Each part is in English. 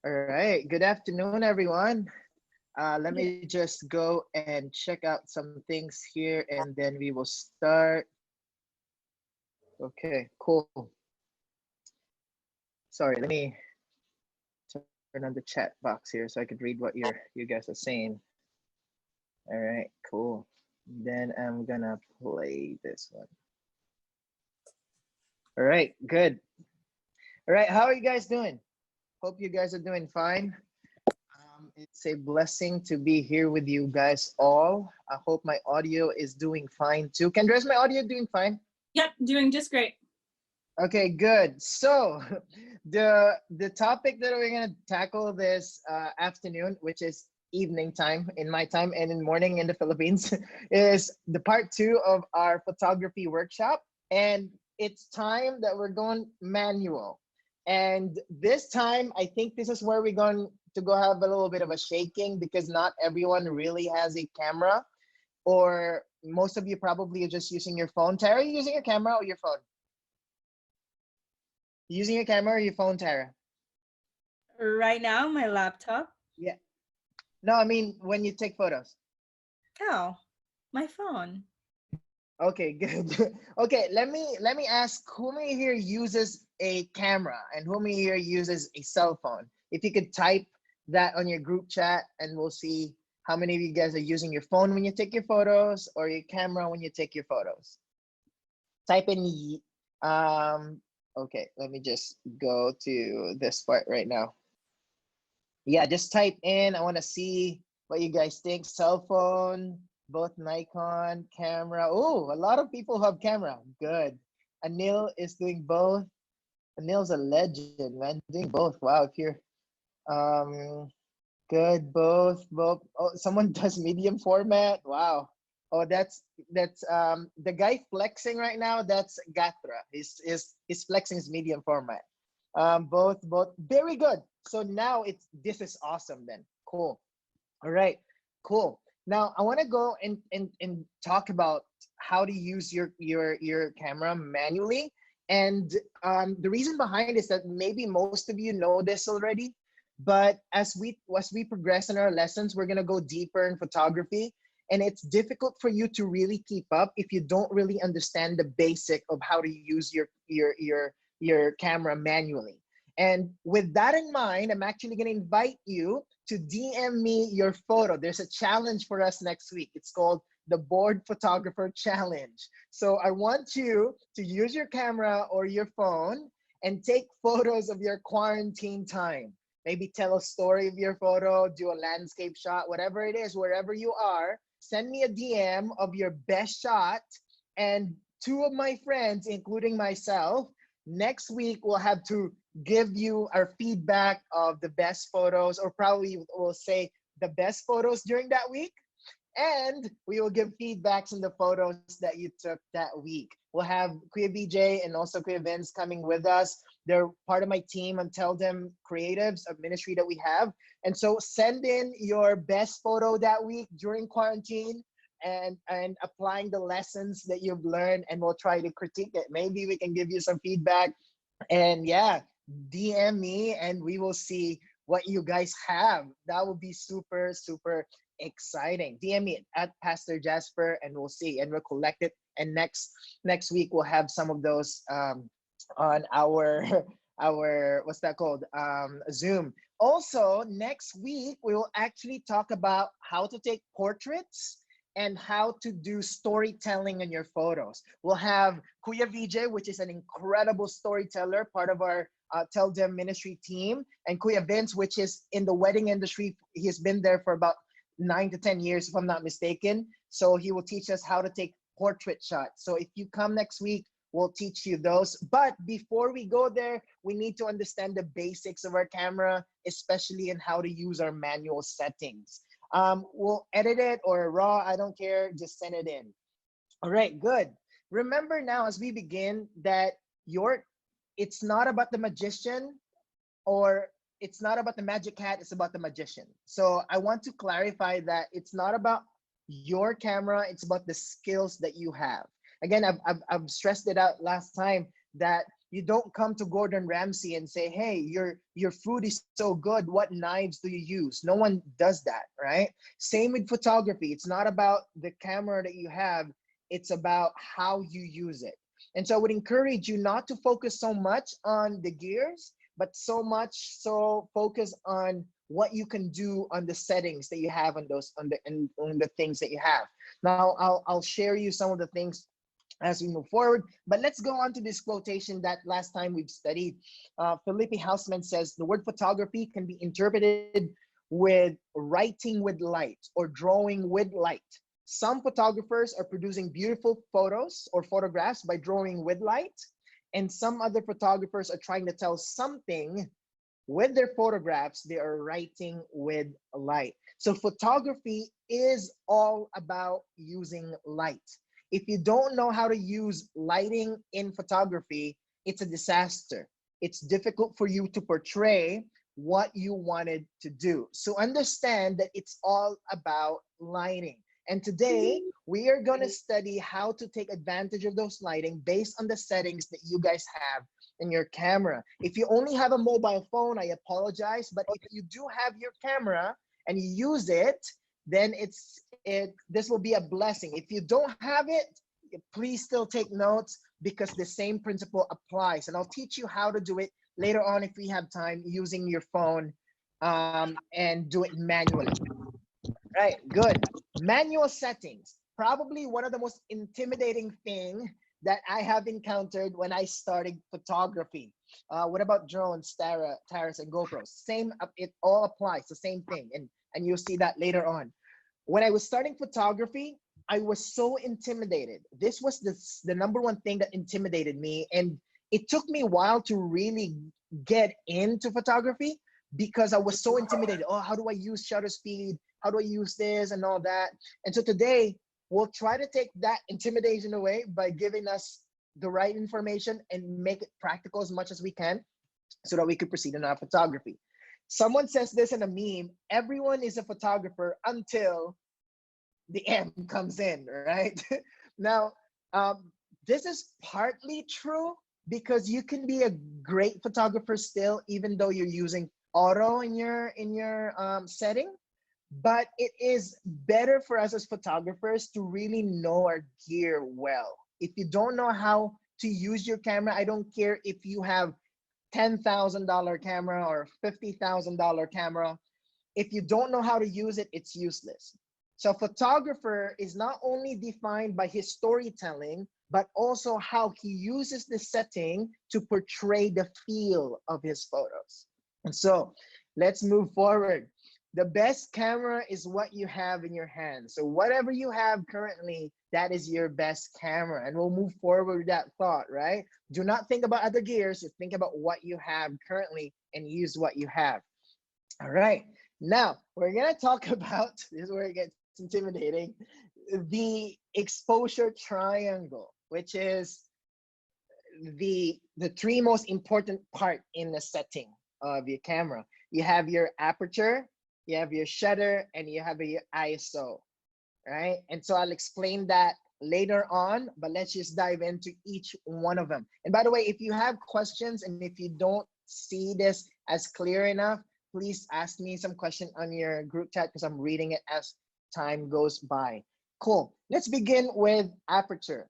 All right. Good afternoon, everyone. Let me just go and check out some things here and then we will start. Okay, cool. Sorry, let me turn on the chat box here so I could read what you guys are saying. All right, cool. Then I'm gonna play this one. All right, good. All right, how are you guys doing? Hope you guys are doing fine. It's a blessing to be here with you guys all. I hope my audio is doing fine too. Kendra, is my audio doing fine? Yep, doing just great. Okay, good. So the topic that we're gonna tackle this afternoon, which is evening time in my time and in morning in the Philippines, is the part two of our photography workshop. And it's time that we're going manual. And this time, I think this is where we're going to go have a little bit of a shaking because not everyone really has a camera, or most of you probably are just using your phone. Tara, are you using your camera or your phone? Using your camera or your phone, Tara? Right now, my laptop. Yeah. No, I mean when you take photos. Oh, my phone. Okay, good. Okay, let me ask who many here uses a camera and who many here uses a cell phone? If you could type that on your group chat and we'll see how many of you guys are using your phone when you take your photos or your camera when you take your photos. Type in okay, let me just go to this part right now. Yeah, just type in. I want to see what you guys think. Cell phone, both Nikon, camera. Oh, a lot of people have camera. Good. Anil is doing both. Anil's a legend, man. Doing both. Wow, if you're um good, both. Oh, someone does medium format. Wow. Oh, that's the guy flexing right now. That's Gatra. He's flexing his medium format. Both very good. So now this is awesome then. Cool. All right, cool. Now I want to go and talk about how to use your camera manually. And the reason behind is that maybe most of you know this already, but as we progress in our lessons, we're gonna go deeper in photography, and it's difficult for you to really keep up if you don't really understand the basic of how to use your camera manually. And with that in mind, I'm actually going to invite you to DM me your photo. There's a challenge for us next week. It's called the Board Photographer Challenge. So I want you to use your camera or your phone and take photos of your quarantine time. Maybe tell a story of your photo, do a landscape shot, whatever it is, wherever you are. Send me a DM of your best shot, and two of my friends, including myself, next week we'll have to give you our feedback of the best photos, or probably we'll say the best photos during that week, and we will give feedbacks on the photos that you took that week. We'll have Kuya VJ and also Kuya Vince coming with us. They're part of my team on Tell Them Creatives, a ministry that we have. And so send in your best photo that week during quarantine, and applying the lessons that you've learned, and we'll try to critique it. Maybe we can give you some feedback. And yeah, DM me and we will see what you guys have. That would be super, super exciting. DM me at Pastor Jasper and we'll see, and we'll collect it. And next week we'll have some of those on our our what's that called, Zoom. Also next week we will actually talk about how to take portraits and how to do storytelling in your photos. We'll have Kuya VJ, which is an incredible storyteller, part of our Tell Them Ministry team, and Kuya Vince, which is in the wedding industry. He's been there for about 9 to 10 years, if I'm not mistaken. So he will teach us how to take portrait shots. So if you come next week, we'll teach you those. But before we go there, we need to understand the basics of our camera, especially in how to use our manual settings. We'll edit it or raw, I don't care, just send it in. All right, good. Remember now as we begin that it's not about the magician, or it's not about the magic hat, it's about the magician. So I want to clarify that it's not about your camera, it's about the skills that you have. Again, I've stressed it out last time that You don't come to Gordon Ramsay and say, hey, your food is so good. What knives do you use? No one does that, right? Same with photography. It's not about the camera that you have. It's about how you use it. And so I would encourage you not to focus so much on the gears, but so much so focus on what you can do on the settings that you have on those on the things that you have. Now I'll share you some of the things as we move forward. But let's go on to this quotation that last time we've studied. Felipe Hausman says the word photography can be interpreted with writing with light or drawing with light. Some photographers are producing beautiful photos or photographs by drawing with light, and some other photographers are trying to tell something with their photographs. They are writing with light. So photography is all about using light. If you don't know how to use lighting in photography, it's a disaster. It's difficult for you to portray what you wanted to do. So understand that it's all about lighting. And today we are going to study how to take advantage of those lighting based on the settings that you guys have in your camera. If you only have a mobile phone, I apologize, but if you do have your camera and you use it, then this will be a blessing. If you don't have it, please still take notes because the same principle applies. And I'll teach you how to do it later on if we have time using your phone and do it manually. Right, good. Manual settings, probably one of the most intimidating thing that I have encountered when I started photography. What about drones, Taras, and GoPros? Same, it all applies, the same thing. And you'll see that later on. When I was starting photography, I was so intimidated. This was the number one thing that intimidated me. And it took me a while to really get into photography because I was so intimidated. Oh, how do I use shutter speed? How do I use this and all that? And so today, we'll try to take that intimidation away by giving us the right information and make it practical as much as we can so that we could proceed in our photography. Someone says this in a meme, everyone is a photographer until the M comes in, right? Now, this is partly true because you can be a great photographer still, even though you're using auto in your setting. But it is better for us as photographers to really know our gear well. If you don't know how to use your camera, I don't care if you have $10,000 camera or $50,000 camera. If you don't know how to use it, it's useless. So photographer is not only defined by his storytelling, but also how he uses the setting to portray the feel of his photos. And so let's move forward. The best camera is what you have in your hand. So whatever you have currently, that is your best camera. And we'll move forward with that thought, right? Do not think about other gears. Just think about what you have currently and use what you have. All right. Now, we're going to talk about, this is where it gets intimidating, the exposure triangle, which is the three most important part in the setting of your camera. You have your aperture, you have your shutter, and you have your ISO, right? And so I'll explain that later on, but let's just dive into each one of them. And by the way, if you have questions and if you don't see this as clear enough, please ask me some question on your group chat because I'm reading it as time goes by. Cool. Let's begin with aperture.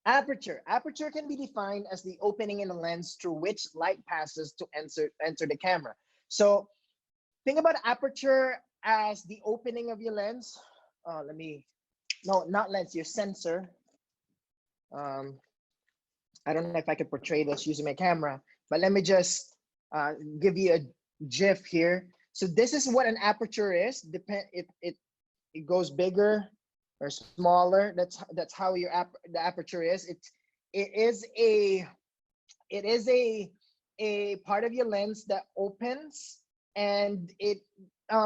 Aperture can be defined as the opening in a lens through which light passes to enter the camera. So think about aperture as the opening of your lens. Not lens, your sensor. I don't know if I could portray this using my camera, but let me just give you a GIF here. So this is what an aperture is. It goes bigger or smaller. That's how the aperture is. It is a part of your lens that opens, and it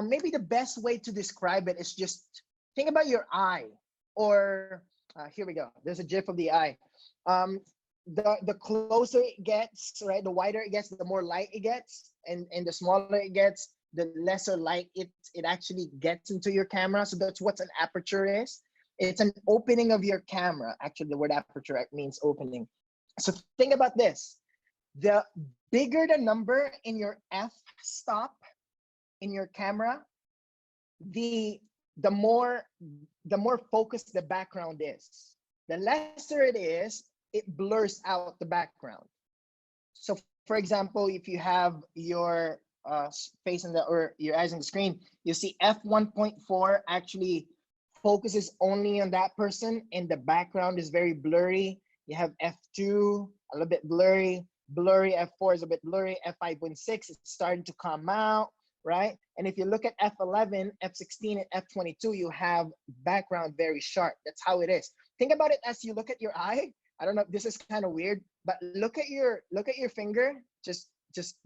maybe the best way to describe it is just think about your eye, or here we go. There's a GIF of the eye. The closer it gets, right, the wider it gets, the more light it gets, and the smaller it gets, the lesser light it actually gets into your camera. So that's what an aperture is. It's an opening of your camera. Actually, the word aperture means opening. So think about this. The bigger the number in your f-stop in your camera, the the more the more focused the background is. The lesser it is, it blurs out the background. So for example, if you have your face in the, or your eyes on the screen, you see f1.4 actually focuses only on that person and the background is very blurry. You have f2, a little bit blurry, f4 is a bit blurry, f5.6 it's starting to come out, right? And if you look at f11, f16, and f22, you have background very sharp. That's how it is. Think about it as you look at your eye. I don't know if this is kind of weird, but look at your finger. Just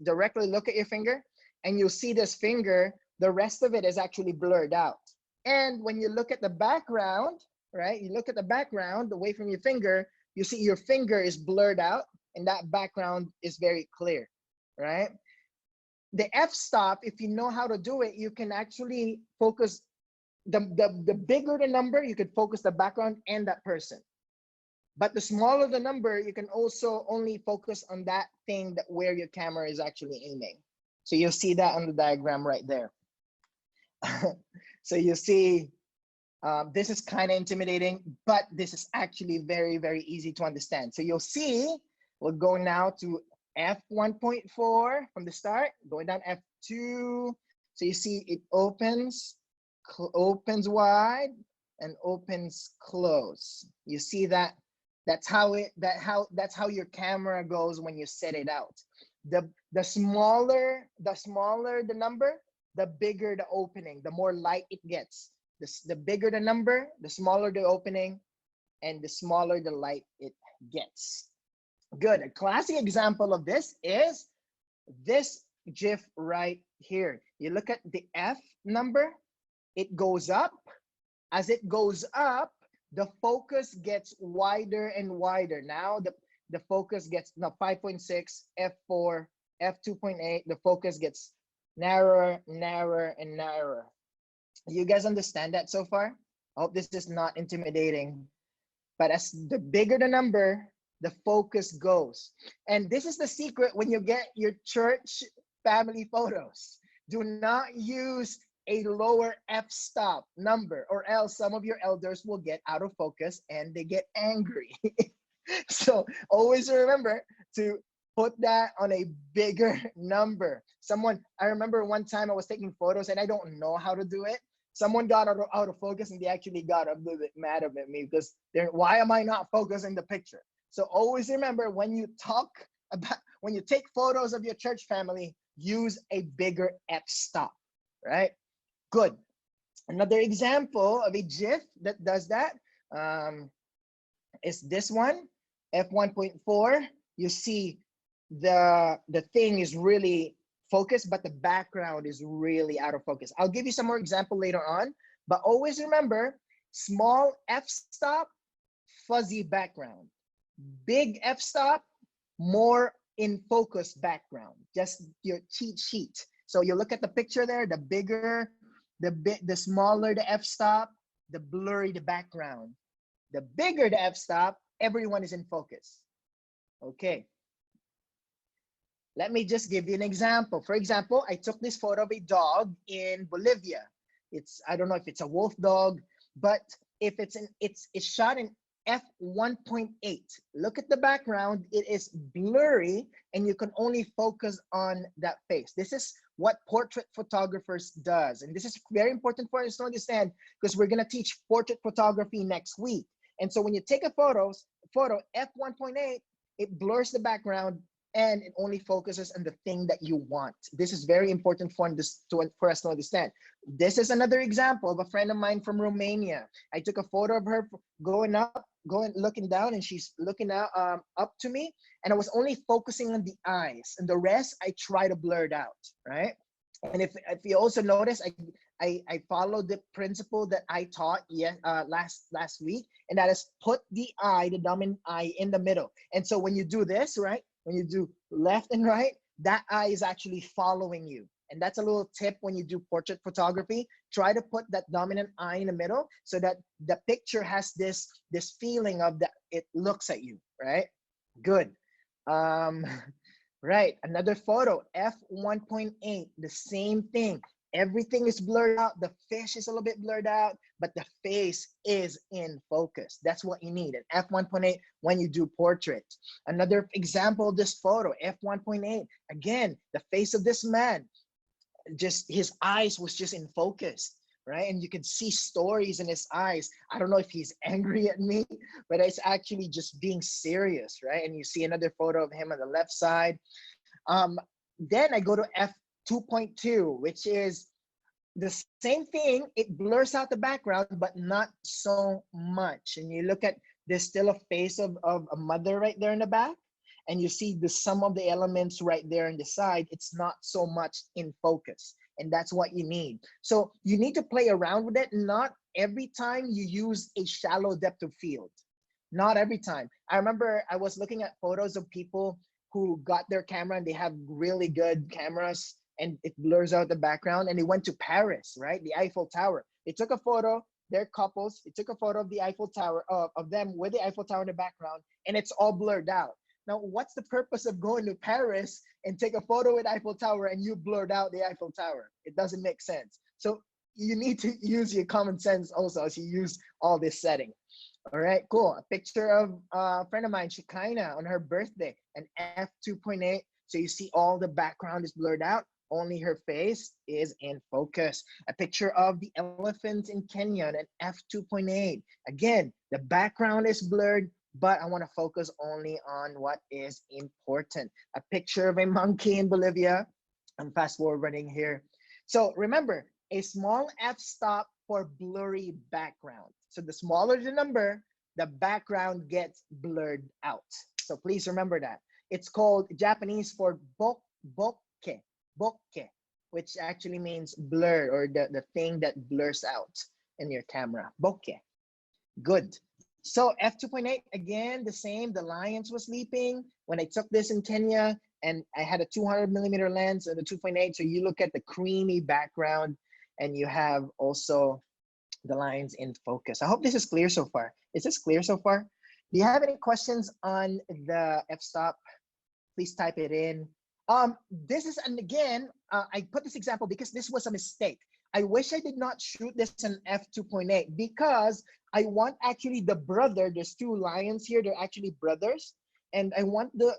directly look at your finger, and you'll see this finger. The rest of it is actually blurred out. And when you look at the background, right? You look at the background away from your finger, you see your finger is blurred out, and that background is very clear, right? The f-stop, if you know how to do it, you can actually focus. The bigger the number, you could focus the background and that person. But the smaller the number, you can also only focus on that thing that where your camera is actually aiming. So you'll see that on the diagram right there. So you see, this is kind of intimidating, but this is actually very, very easy to understand. So you'll see, we'll go now to f1.4 from the start, going down f2. So you see it opens wide and opens close. You see that? That's how your camera goes when you set it out. The smaller the number, the bigger the opening, the more light it gets. The bigger the number, the smaller the opening, and the smaller the light it gets. Good. A classic example of this is this GIF right here. You look at the F number, it goes up. As it goes up, the focus gets wider and wider. Now the focus gets, now 5.6, f4, f2.8, the focus gets narrower, narrower, and narrower. You guys understand that so far? I hope this is not intimidating. But as the bigger the number, the focus goes. And this is the secret when you get your church family photos. Do not use a lower f-stop number, or else some of your elders will get out of focus and they get angry. So always remember to put that on a bigger number. I remember one time I was taking photos and I don't know how to do it. Someone got out of focus and they actually got a little bit mad at me because why am I not focusing the picture? So always remember, when you take photos of your church family, use a bigger f-stop, right? Good. Another example of a GIF that does that is this one, f1.4. You see the thing is really focused, but the background is really out of focus. I'll give you some more example later on, but always remember, small f-stop, fuzzy background. Big f-stop, more in focus background, just your cheat sheet. So you look at the picture there, the bigger, the smaller the f-stop, the blurry the background. The bigger the f-stop, everyone is in focus. Okay. Let me just give you an example. For example, I took this photo of a dog in Bolivia. I don't know if it's a wolf dog, but if it's shot in f1.8. Look at the background, it is blurry and you can only focus on that face. This is what portrait photographers does. And this is very important for us to understand because we're gonna teach portrait photography next week. And so when you take a photo f1.8, it blurs the background and it only focuses on the thing that you want. This is very important for us to understand. This is another example of a friend of mine from Romania. I took a photo of her looking down, and she's looking out up to me, and I was only focusing on the eyes, and the rest I try to blur it out, right? And if you also notice, I followed the principle that I taught last week, and that is put the dominant eye in the middle. And so when you do this, right, when you do left and right, that eye is actually following you. And that's a little tip when you do portrait photography. Try to put that dominant eye in the middle so that the picture has this feeling of that it looks at you, right? Good. Um, right. Another photo, f1.8, the same thing. Everything is blurred out. The fish is a little bit blurred out, but the face is in focus. That's what you need. An f1.8 when you do portrait. Another example of this photo, f1.8. Again, the face of this man, just his eyes was just in focus, right? And you can see stories in his eyes. I don't know if he's angry at me, but it's actually just being serious, right? And you see another photo of him on the left side. um then I go to f2.2, which is the same thing. It blurs out the background, but not so much. And you look at, there's still a face of a mother right there in the back, and you see the some of the elements right there on the side. It's not so much in focus, and that's what you need. So you need to play around with it. Not every time you use a shallow depth of field. Not every time. I remember I was looking at photos of people who got their camera and they have really good cameras and it blurs out the background, and they went to Paris, right? The Eiffel Tower. They took a photo, they're couples. They took a photo of the Eiffel Tower, of them with the Eiffel Tower in the background, and it's all blurred out. Now, what's the purpose of going to Paris and take a photo with Eiffel Tower and you blurred out the Eiffel Tower? It doesn't make sense. So you need to use your common sense also as you use all this setting. All right, cool. A picture of a friend of mine, Shekinah, on her birthday, an f2.8. So you see all the background is blurred out. Only her face is in focus. A picture of the elephants in Kenya, an f2.8. Again, the background is blurred, but I want to focus only on what is important. A picture of a monkey in Bolivia. I'm fast forwarding here. So remember, a small f-stop for blurry background. So the smaller the number, the background gets blurred out. So please remember that. It's called Japanese for bokeh, bokeh, which actually means blur, or the thing that blurs out in your camera. Bokeh. Good. So f2.8, again, the same. The lions was sleeping. When I took this in Kenya, and I had a 200mm lens and the 2.8, so you look at the creamy background, and you have also the lines in focus. I hope this is clear so far. Is this clear so far? Do you have any questions on the f-stop? Please type it in. This is, and again, I put this example because this was a mistake. I wish I did not shoot this in f2.8 because I want actually the brother, there's two lions here, they're actually brothers. And I want the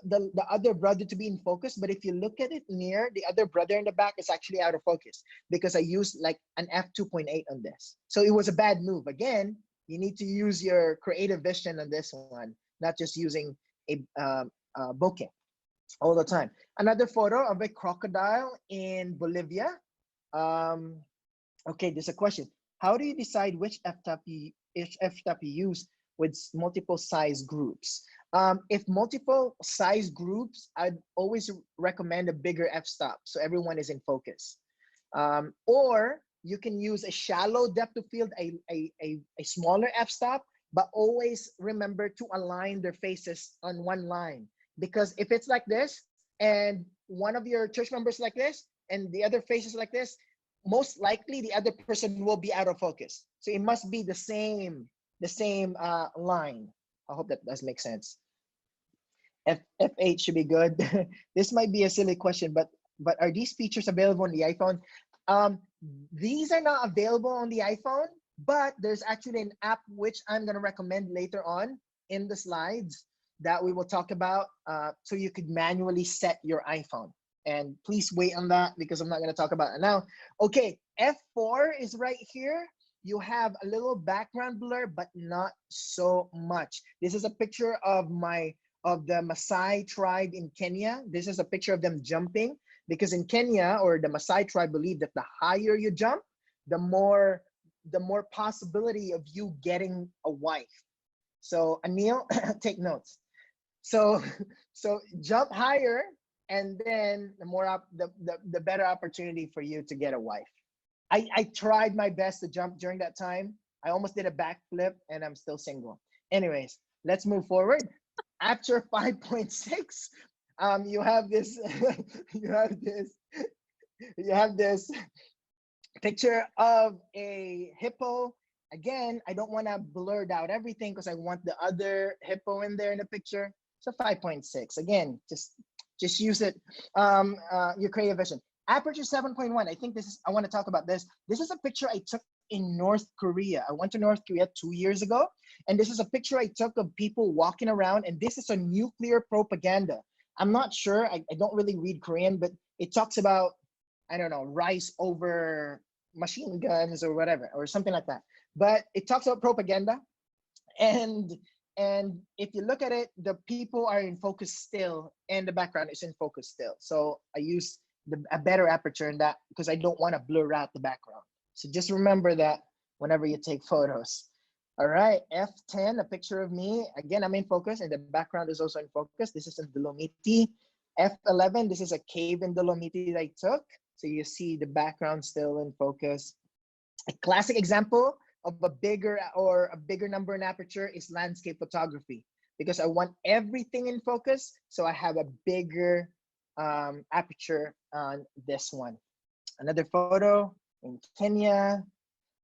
other brother to be in focus. But if you look at it near, the other brother in the back is actually out of focus because I used like an f2.8 on this. So it was a bad move. Again, you need to use your creative vision on this one, not just using a bokeh all the time. Another photo of a crocodile in Bolivia. Um, okay, there's a question. How do you decide which f-stop you use with multiple size groups? If multiple size groups, I'd always recommend a bigger f-stop so everyone is in focus. Or you can use a shallow depth of field, a smaller f-stop, but always remember to align their faces on one line. Because if it's like this, and one of your church members like this, and the other face is like this, most likely the other person will be out of focus. So it must be the same line. I hope that does make sense. F8 should be good. This might be a silly question, but are these features available on the iPhone? These are not available on the iPhone, but there's actually an app which I'm going to recommend later on in the slides that we will talk about, so you could manually set your iPhone. And please wait on that because I'm not going to talk about it now. Okay, F4 is right here. You have a little background blur, but not so much. This is a picture of the Maasai tribe in Kenya. This is a picture of them jumping, because in Kenya, or the Maasai tribe, believe that the higher you jump, the more possibility of you getting a wife. So Anil, take notes. So jump higher, and then the better opportunity for you to get a wife. I tried my best to jump during that time. I almost did a backflip, and I'm still single. Anyways, let's move forward. After 5.6, you have this you have this picture of a hippo. Again, I don't want to blur out everything because I want the other hippo in there in the picture. So 5.6. Again, just use it. Your creative vision. Aperture 7.1. I think I want to talk about this. This is a picture I took in North Korea. I went to North Korea 2 years ago, and this is a picture I took of people walking around, and this is a nuclear propaganda. I'm not sure, I don't really read Korean, but it talks about, I don't know, rice over machine guns or whatever, or something like that. But it talks about propaganda, and if you look at it, the people are in focus still, and the background is in focus still. So I use a better aperture in that because I don't want to blur out the background. So just remember that whenever you take photos. All right, F10, a picture of me. Again, I'm in focus, and the background is also in focus. This is in Dolomiti. F11, this is a cave in Dolomiti that I took. So you see the background still in focus. A classic example of a bigger number in aperture is landscape photography, because I want everything in focus. So I have a bigger aperture on this one. Another photo in Kenya.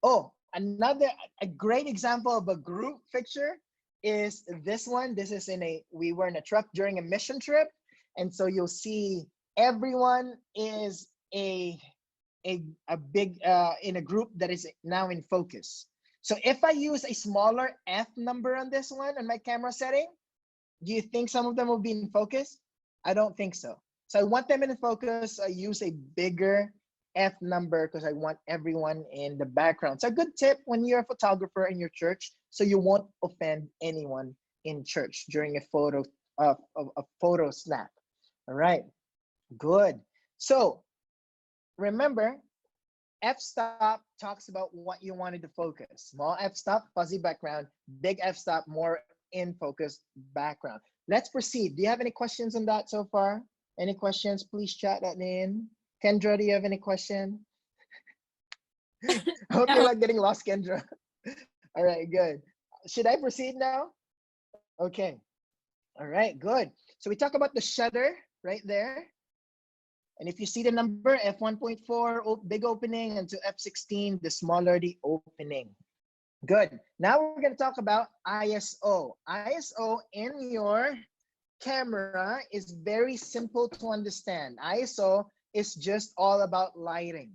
Oh, a great example of a group picture is this one. This is we were in a truck during a mission trip. And so you'll see everyone is a big in a group that is now in focus. So if I use a smaller F number on this one on my camera setting, do you think some of them will be in focus? I don't think so. So I want them in focus. I use a bigger F number because I want everyone in the background. It's a good tip when you're a photographer in your church, so you won't offend anyone in church during a photo snap. All right, good. So remember, f-stop talks about what you wanted to focus. Small f-stop, fuzzy background. Big f-stop, more in focus background. Let's proceed. Do you have any questions on that so far? Any questions? Please chat that in. Kendra, do you have any question? I hope you're not getting lost, Kendra. All right, good. Should I proceed now? Okay. All right, good. So we talk about the shutter right there. And if you see the number, f1.4, big opening, and to f16, the smaller the opening. Good. Now we're going to talk about ISO. ISO in your camera is very simple to understand. ISO is just all about lighting.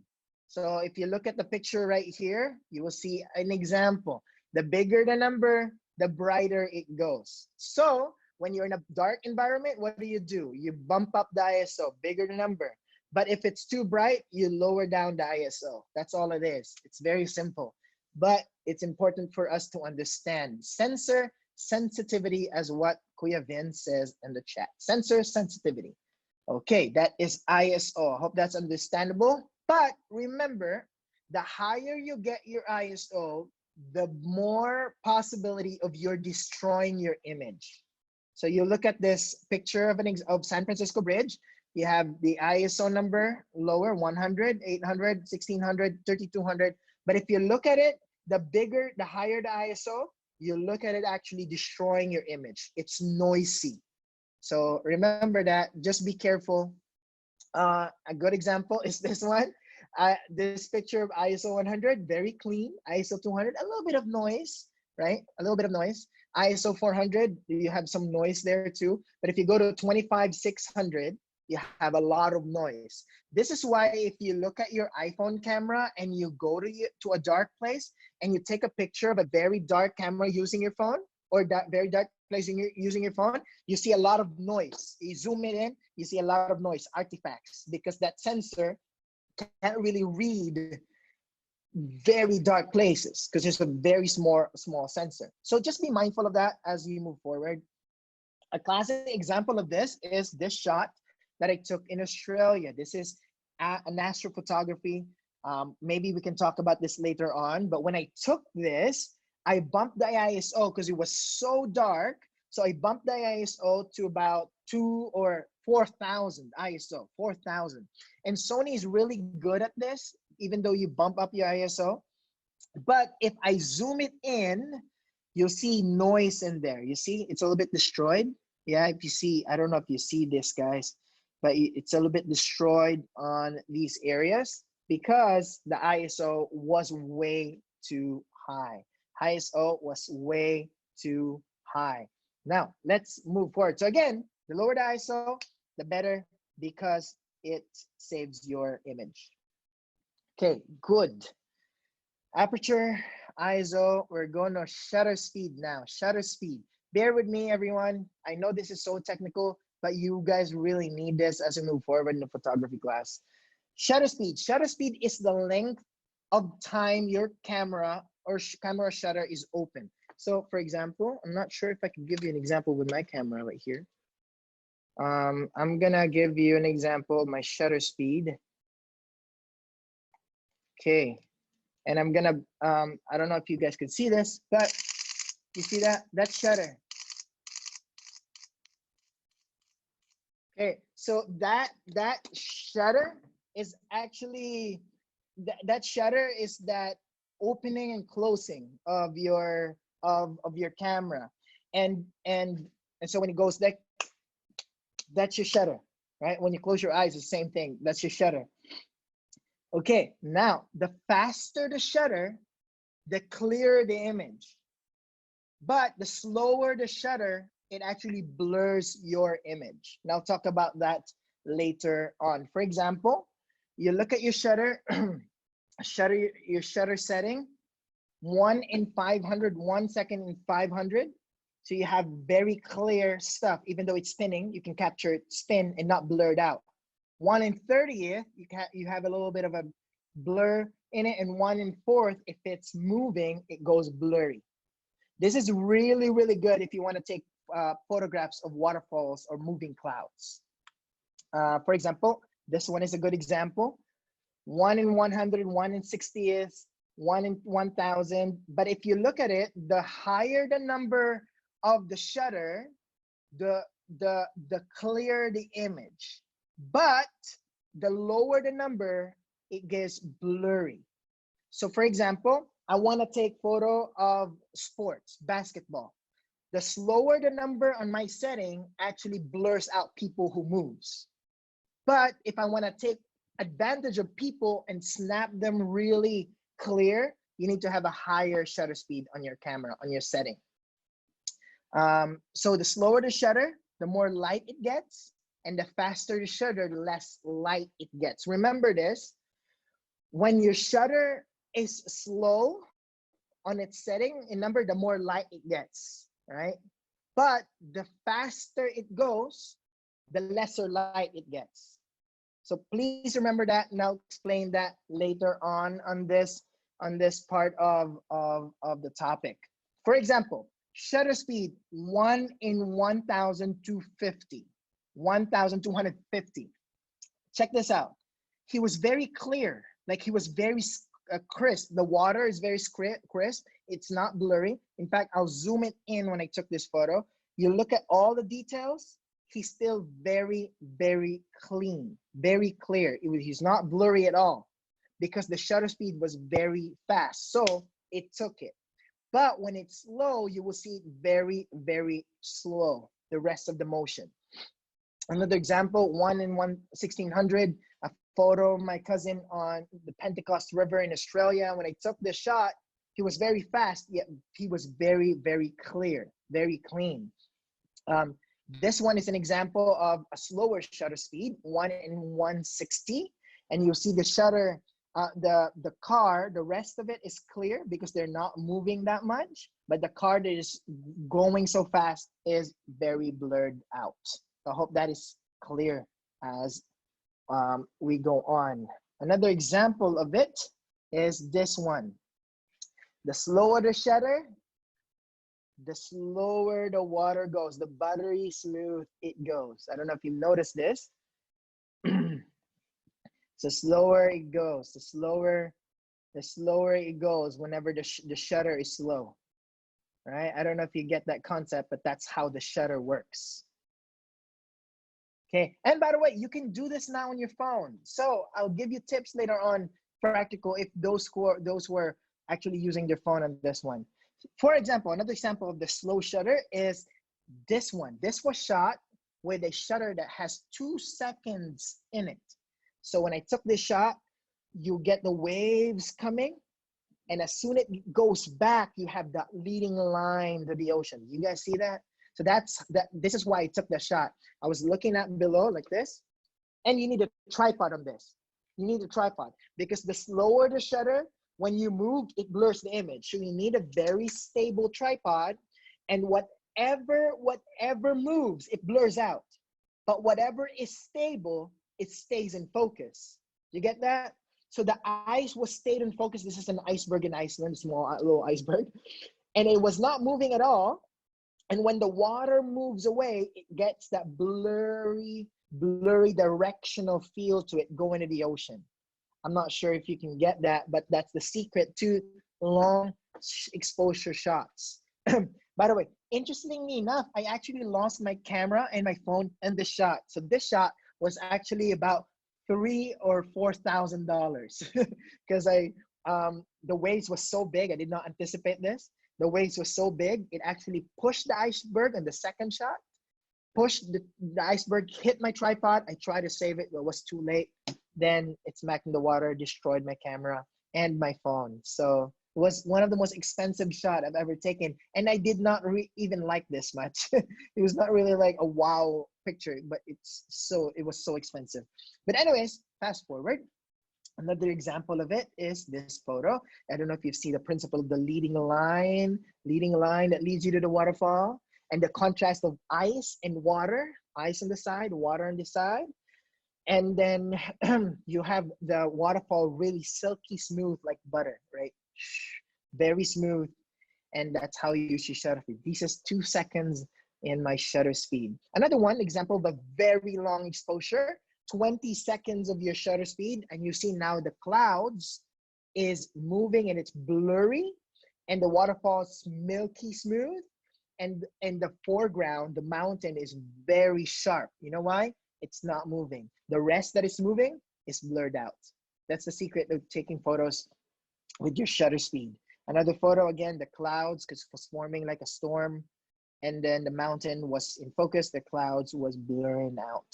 So if you look at the picture right here, you will see an example. The bigger the number, the brighter it goes. So when you're in a dark environment, what do? You bump up the ISO, bigger the number. But if it's too bright, you lower down the ISO. That's all it is. It's very simple. But it's important for us to understand sensor sensitivity, as what Kuya Vin says in the chat. Sensor sensitivity. Okay, that is ISO. I hope that's understandable. But remember, the higher you get your ISO, the more possibility of you're destroying your image. So you look at this picture of San Francisco Bridge. You have the ISO number lower, 100, 800, 1600, 3200. But if you look at it, the higher the ISO, you look at it actually destroying your image. It's noisy. So remember that, just be careful. A good example is this one. This picture of ISO 100, very clean. ISO 200, a little bit of noise, right? A little bit of noise. ISO 400, you have some noise there too. But if you go to 25/600, you have a lot of noise. This is why if you look at your iPhone camera and you go to a dark place and you take a picture of a very dark camera using your phone, or that very dark place using your phone, you see a lot of noise. You zoom it in, you see a lot of noise, artifacts, because that sensor can't really read very dark places because it's a very small sensor. So just be mindful of that as you move forward. A classic example of this is this shot that I took in Australia. This is an astrophotography. Maybe we can talk about this later on, but when I took this, I bumped the ISO because it was so dark. So I bumped the ISO to about 2,000 or 4,000 ISO, 4,000. And Sony is really good at this, even though you bump up your ISO. But if I zoom it in, you'll see noise in there. You see, it's a little bit destroyed. Yeah, if you see, I don't know if you see this, guys, but it's a little bit destroyed on these areas because the ISO was way too high. ISO was way too high. Now, let's move forward. So again, the lower the ISO, the better, because it saves your image. Okay, good. Aperture, ISO, we're going to shutter speed now. Shutter speed. Bear with me, everyone. I know this is so technical, but you guys really need this as we move forward in the photography class. Shutter speed. Shutter speed is the length of time your camera or camera shutter is open. So for example, I'm not sure if I can give you an example with my camera right here. I'm gonna give you an example of my shutter speed. Okay, and I'm gonna, I don't know if you guys can see this, but you see that? That's shutter. Okay, so that shutter is actually, that shutter is that opening and closing of your camera, and so when it goes like, that's your shutter, right? When you close your eyes, it's the same thing. That's your shutter. Okay, now the faster the shutter, the clearer the image. But the slower the shutter, it actually blurs your image. And I'll talk about that later on. For example, you look at your shutter, your shutter setting, 1 in 500, 1 second in 500. So you have very clear stuff. Even though it's spinning, you can capture it spin and not blurred out. 1 in 30th, you have a little bit of a blur in it, and 1 in 4th, if it's moving, it goes blurry. This is really, really good if you want to take photographs of waterfalls or moving clouds. For example, this one is a good example. 1 in 100, 1 in 60th, 1 in 1000. But if you look at it, the higher the number of the shutter, the clearer the image. But the lower the number, it gets blurry. So for example, I want to take photo of sports, basketball. The slower the number on my setting actually blurs out people who moves. But if I want to take advantage of people and snap them really clear, you need to have a higher shutter speed on your camera, on your setting. So the slower the shutter, the more light it gets, and the faster the shutter, the less light it gets. Remember this, when your shutter is slow on its setting, remember, the more light it gets, right? But the faster it goes, the lesser light it gets. So please remember that, and I'll explain that later on this part of the topic. For example, shutter speed 1 in 1250, 1250. Check this out. He was very clear, like he was very crisp. The water is very crisp. It's not blurry. In fact, I'll zoom it in when I took this photo. You look at all the details, he's still very, very clean, very clear. He's not blurry at all because the shutter speed was very fast. So it took it. But when it's slow, you will see it very, very slow, the rest of the motion. Another example, 1 in 1600, a photo of my cousin on the Pentecost River in Australia. When I took this shot, he was very fast, yet he was very, very clear, very clean. This one is an example of a slower shutter speed, 1 in 160. And you'll see the shutter, the car, the rest of it is clear because they're not moving that much, but the car that is going so fast is very blurred out. I hope that is clear as we go on. Another example of it is this one. The slower the shutter, the slower the water goes, the buttery smooth it goes. I don't know if you noticed this. So slower it goes, the slower it goes whenever the shutter is slow, right? I don't know if you get that concept, but that's how the shutter works. Okay, and by the way, you can do this now on your phone. So I'll give you tips later on, practical, if those who are actually using their phone on this one. For example, another example of the slow shutter is this one. This was shot with a shutter that has 2 seconds in it. So when I took this shot, you get the waves coming, and as soon as it goes back, you have that leading line to the ocean. You guys see that? So this is why I took the shot. I was looking at below like this, and you need a tripod on this. You need a tripod because the slower the shutter, when you move, it blurs the image. So you need a very stable tripod, and whatever moves, it blurs out. But whatever is stable, it stays in focus. You get that? So the ice was stayed in focus. This is an iceberg in Iceland, small little iceberg, and it was not moving at all. And when the water moves away, it gets that blurry directional feel to it going to the ocean. I'm not sure if you can get that, but that's the secret to long exposure shots. By the way, interestingly enough, I actually lost my camera and my phone in this shot. So this shot was actually about $3,000 or $4,000 because the waves was so big. I did not anticipate this. The waves was so big, it actually pushed the iceberg in the second shot. Pushed the iceberg, hit my tripod. I tried to save it, but it was too late. Then it smacked in the water, destroyed my camera and my phone. So it was one of the most expensive shot I've ever taken. And I did not even like this much. It was not really like a wow picture, but it was so expensive. But anyways, fast forward. Another example of it is this photo. I don't know if you've seen the principle of the leading line that leads you to the waterfall, and the contrast of ice and water, ice on the side, water on the side. And then you have the waterfall really silky smooth like butter, right? Very smooth. And that's how you should shutter speed. This is 2 seconds in my shutter speed. Another one example of a very long exposure, 20 seconds of your shutter speed. And you see now the clouds is moving and it's blurry, and the waterfall is milky smooth. And in the foreground, the mountain is very sharp. You know why? It's not moving. The rest that is moving is blurred out. That's the secret of taking photos with your shutter speed. Another photo, again, the clouds, because it was forming like a storm. And then the mountain was in focus, the clouds was blurring out.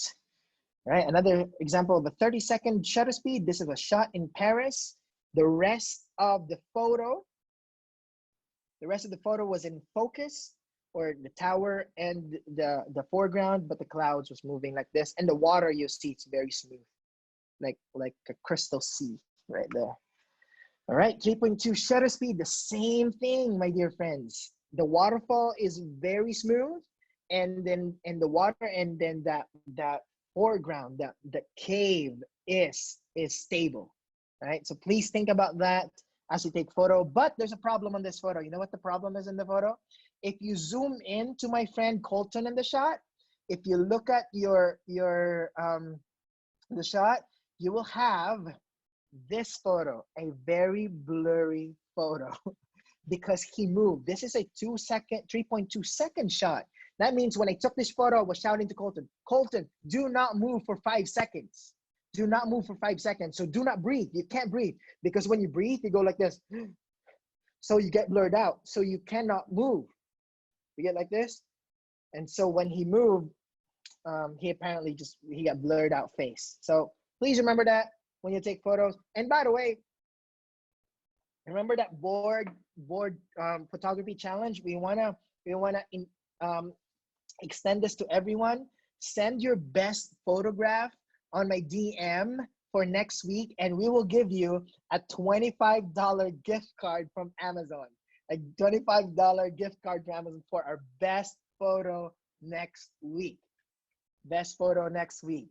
All right, another example of a 30-second shutter speed. This is a shot in Paris. The rest of the photo was in focus, or the tower and the foreground, but the clouds was moving like this. And the water, you see, it's very smooth, like a crystal sea right there. All right, 3.2 shutter speed, the same thing, my dear friends. The waterfall is very smooth, and then the water, and then that foreground, the cave is stable, right? So please think about that as you take photo. But there's a problem on this photo. You know what the problem is in the photo? If you zoom in to my friend Colton in the shot, if you look at the shot, you will have this photo, a very blurry photo because he moved. This is a 3.2 second shot. That means when I took this photo, I was shouting to Colton, Colton, do not move for 5 seconds. Do not move for 5 seconds. So do not breathe. You can't breathe because when you breathe, you go like this. So you get blurred out. So you cannot move. You get like this. And so when he moved, he apparently he got blurred out face. So please remember that when you take photos. And by the way, remember that board photography challenge. We wanna extend this to everyone. Send your best photograph on my DM for next week, and we will give you a $25 gift card from Amazon. A $25 gift card from Amazon for our best photo next week. Best photo next week.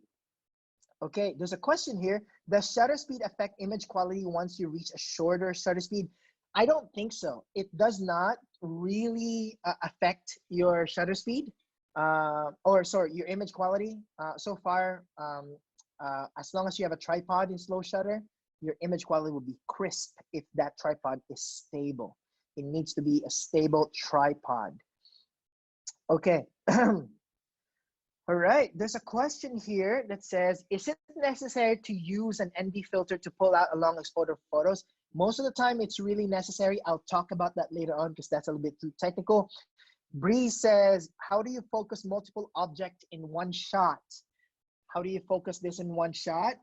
Okay, there's a question here. Does shutter speed affect image quality once you reach a shorter shutter speed? I don't think so. It does not really affect your shutter speed, your image quality. So far, as long as you have a tripod in slow shutter, your image quality will be crisp if that tripod is stable. It needs to be a stable tripod. Okay. All right, there's a question here that says, is it necessary to use an ND filter to pull out a long exposure photos? Most of the time, it's really necessary. I'll talk about that later on because that's a little bit too technical. Breeze says, how do you focus multiple objects in one shot? How do you focus this in one shot?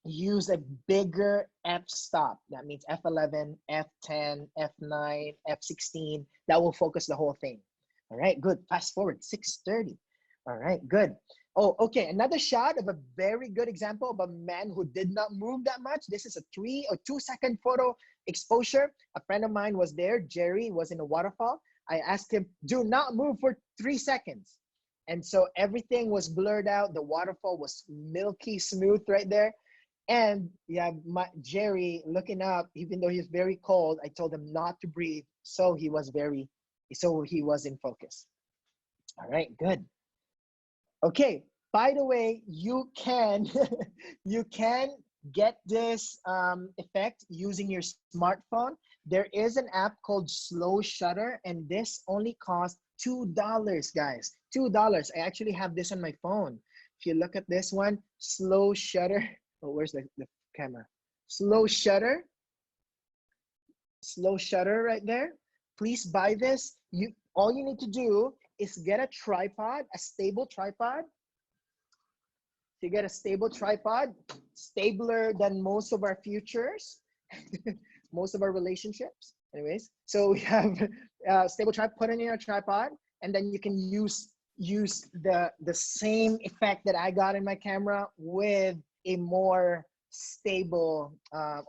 Use a bigger f-stop. That means f11, f10, f9, f16. That will focus the whole thing. All right, good. Fast forward, 6:30. All right, good. Oh, okay. Another shot of a very good example of a man who did not move that much. This is a 3 or 2 second photo exposure. A friend of mine was there. Jerry was in a waterfall. I asked him, do not move for 3 seconds. And so everything was blurred out. The waterfall was milky smooth right there. And yeah, Jerry looking up, even though he's very cold, I told him not to breathe. So he was in focus. All right, good. Okay, by the way, you can you can get this effect using your smartphone. There is an app called Slow Shutter, and this only costs $2, guys. $2. I actually have this on my phone. If you look at this one, Slow Shutter. Oh, where's the camera? Slow Shutter. Slow Shutter right there. Please buy this. All you need to do is get a tripod, a stable tripod. If you get a stable tripod, stabler than most of our futures, most of our relationships. Anyways, so we have a stable tripod, put it in your tripod, and then you can use the same effect that I got in my camera with a more stable, a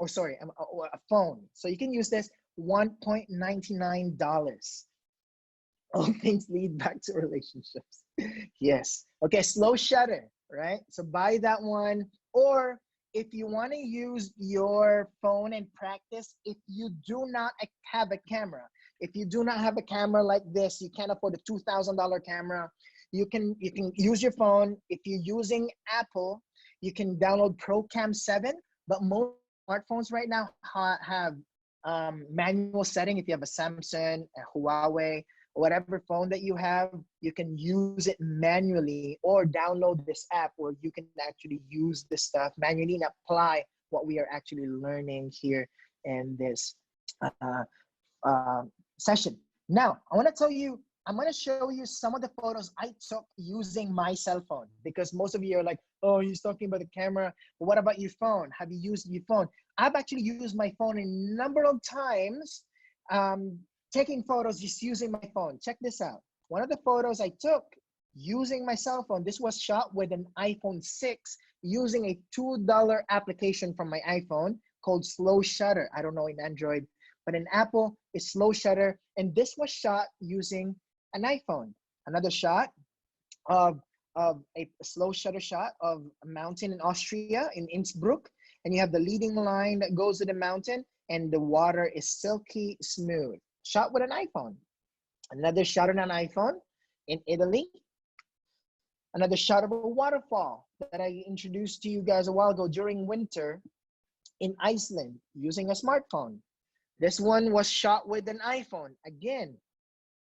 phone. So you can use this $1.99. All things lead back to relationships. Yes. Okay, Slow Shutter, right? So buy that one. Or if you want to use your phone and practice, if you do not have a camera, if you do not have a camera like this, you can't afford a $2,000 camera, you can use your phone. If you're using Apple, you can download ProCam 7, but most smartphones right now have manual setting. If you have a Samsung, a Huawei, whatever phone that you have, you can use it manually or download this app where you can actually use this stuff manually and apply what we are actually learning here in this session. Now, I'm going to show you some of the photos I took using my cell phone, because most of you are like, oh, he's talking about the camera. But what about your phone? Have you used your phone? I've actually used my phone a number of times, taking photos just using my phone. Check this out. One of the photos I took using my cell phone, this was shot with an iPhone 6 using a $2 application from my iPhone called Slow Shutter. I don't know in Android, but in Apple, it's Slow Shutter. And this was shot using an iPhone. Another shot of a slow shutter shot of a mountain in Austria, in Innsbruck. And you have the leading line that goes to the mountain, and the water is silky smooth. Shot with an iPhone. Another shot on an iPhone in Italy. Another shot of a waterfall that I introduced to you guys a while ago during winter in Iceland using a smartphone. This one was shot with an iPhone. Again,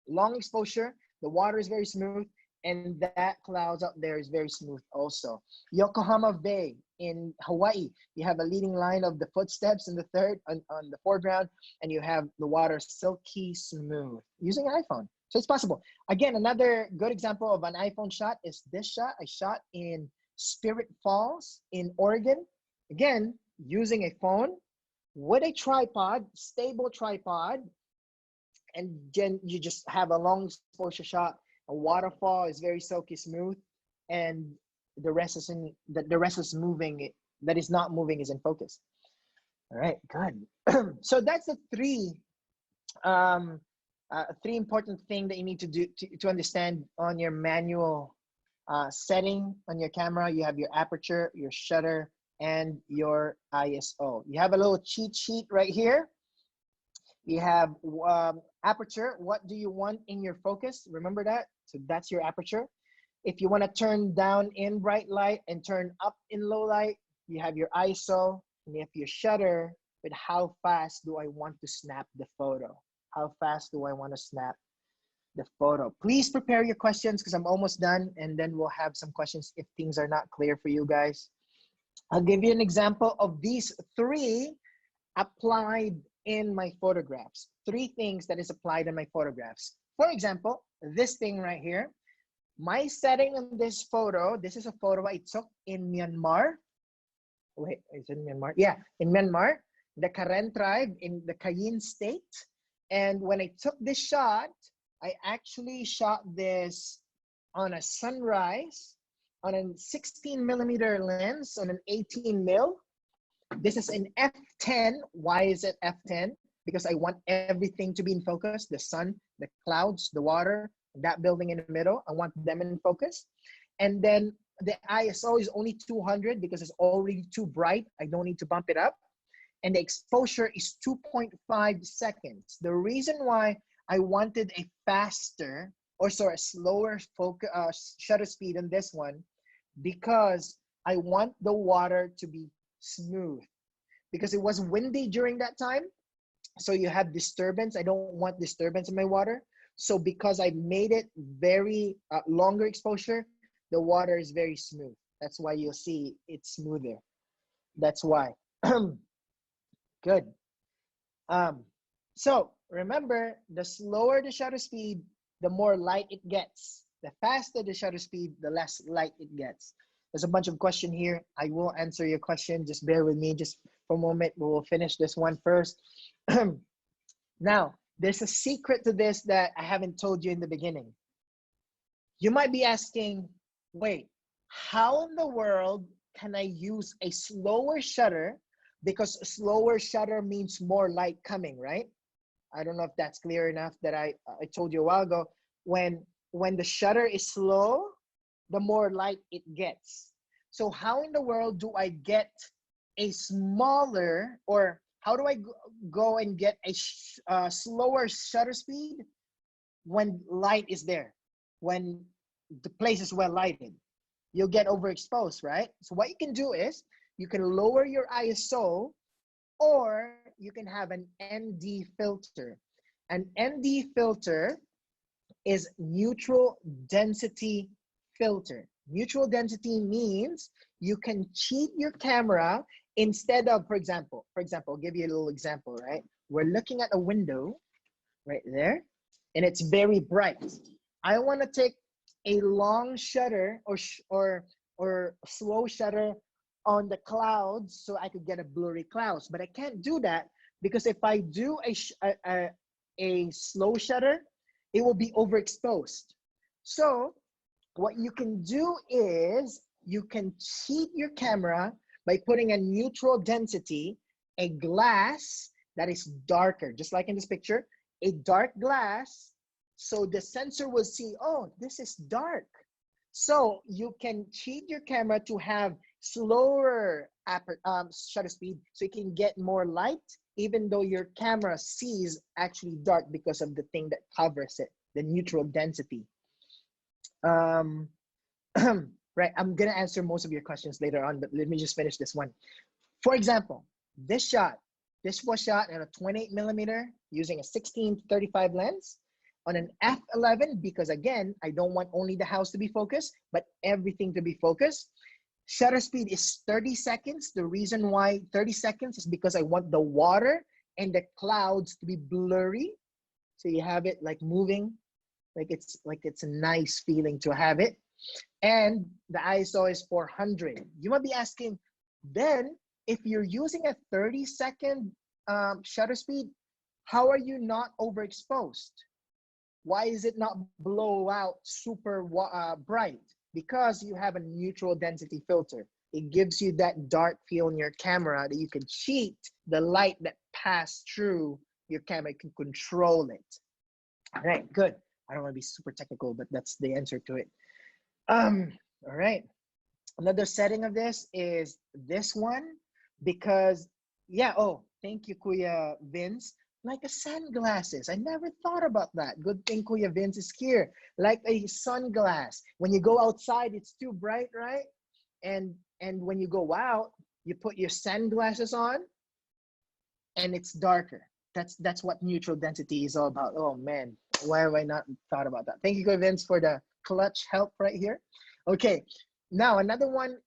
long exposure, the water is very smooth, and that clouds up there is very smooth also. Yokohama Bay in Hawaii, you have a leading line of the footsteps in the on the foreground, and you have the water silky smooth using an iPhone. So it's possible. Again, another good example of an iPhone shot is this shot. I shot in Spirit Falls in Oregon. Again, using a phone with a tripod, stable tripod, and then you just have a long exposure shot. A waterfall is very silky smooth, and the rest is moving. That is not moving is in focus. All right, good. So that's the three important things that you need to do to understand on your manual setting on your camera. You have your aperture, your shutter, and your ISO. You have a little cheat sheet right here. You have aperture. What do you want in your focus? Remember that. So that's your aperture. If you want to turn down in bright light and turn up in low light, you have your ISO. And you have your shutter with how fast do I want to snap the photo? How fast do I want to snap the photo? Please prepare your questions because I'm almost done, and then we'll have some questions if things are not clear for you guys. I'll give you an example of these three applied in my photographs. Three things that is applied in my photographs. For example, this thing right here, my setting in this photo, this is a photo I took in Myanmar. Wait, is it Myanmar? Yeah, in Myanmar, the Karen tribe in the Kayin state. And when I took this shot, I actually shot this on a sunrise on a 16 millimeter lens on an 18 mil. This is an f10. Why is it f10? Because I want everything to be in focus. The sun, the clouds, the water, that building in the middle. I want them in focus. And then the ISO is only 200 because it's already too bright. I don't need to bump it up. And the exposure is 2.5 seconds. The reason why I wanted a faster, or sorry, a slower focus, shutter speed on this one, because I want the water to be smooth. Because it was windy during that time, so you have disturbance. I don't want disturbance in my water. So because I made it very longer exposure, the water is very smooth. That's why you'll see it's smoother. That's why. Good. So remember, the slower the shutter speed, the more light it gets. The faster the shutter speed, the less light it gets. There's a bunch of questions here. I will answer your question. Just bear with me just for a moment. We will finish this one first. Now, there's a secret to this that I haven't told you in the beginning. You might be asking, wait, how in the world can I use a slower shutter? Because a slower shutter means more light coming, right? I don't know if that's clear enough that I told you a while ago. When the shutter is slow, the more light it gets. So how in the world do I get a smaller, or how do I go and get a slower shutter speed when light is there, when the place is well lighted? You'll get overexposed, right? So what you can do is you can lower your ISO, or you can have an ND filter. An ND filter is neutral density filter. Neutral density means you can cheat your camera instead of, for example, I'll give you a little example, right? We're looking at a window right there, and it's very bright. I want to take a long shutter or slow shutter on the clouds so I could get a blurry clouds, but I can't do that because if I do a slow shutter, it will be overexposed. So what you can do is you can cheat your camera by putting a neutral density, a glass that is darker, just like in this picture, a dark glass, so the sensor will see, oh, this is dark. So you can cheat your camera to have slower shutter speed so you can get more light, even though your camera sees actually dark because of the thing that covers it, the neutral density. Right, I'm gonna answer most of your questions later on, but let me just finish this one. For example, this was shot at a 28 millimeter using a 16-35 lens on an f11 because again, I don't want only the house to be focused, but everything to be focused. Shutter speed is 30 seconds. The reason why 30 seconds is because I want the water and the clouds to be blurry. So you have it like moving, like it's a nice feeling to have it. And the ISO is 400. You might be asking, then if you're using a 30-second shutter speed, how are you not overexposed? Why is it not blow out super bright? Because you have a neutral density filter. It gives you that dark feel in your camera that you can cheat the light that pass through your camera. You can control it. All right, good. I don't want to be super technical, but that's the answer to it. All right. Another setting of this is this one because, yeah, oh, thank you, Kuya Vince. Like a sunglasses. I never thought about that. Good thing Kuya Vince is here. Like a sunglass. When you go outside, it's too bright, right? And when you go out, you put your sunglasses on and it's darker. That's what neutral density is all about. Oh man, why have I not thought about that? Thank you, Kuya Vince, for the clutch help right here. Okay, now another one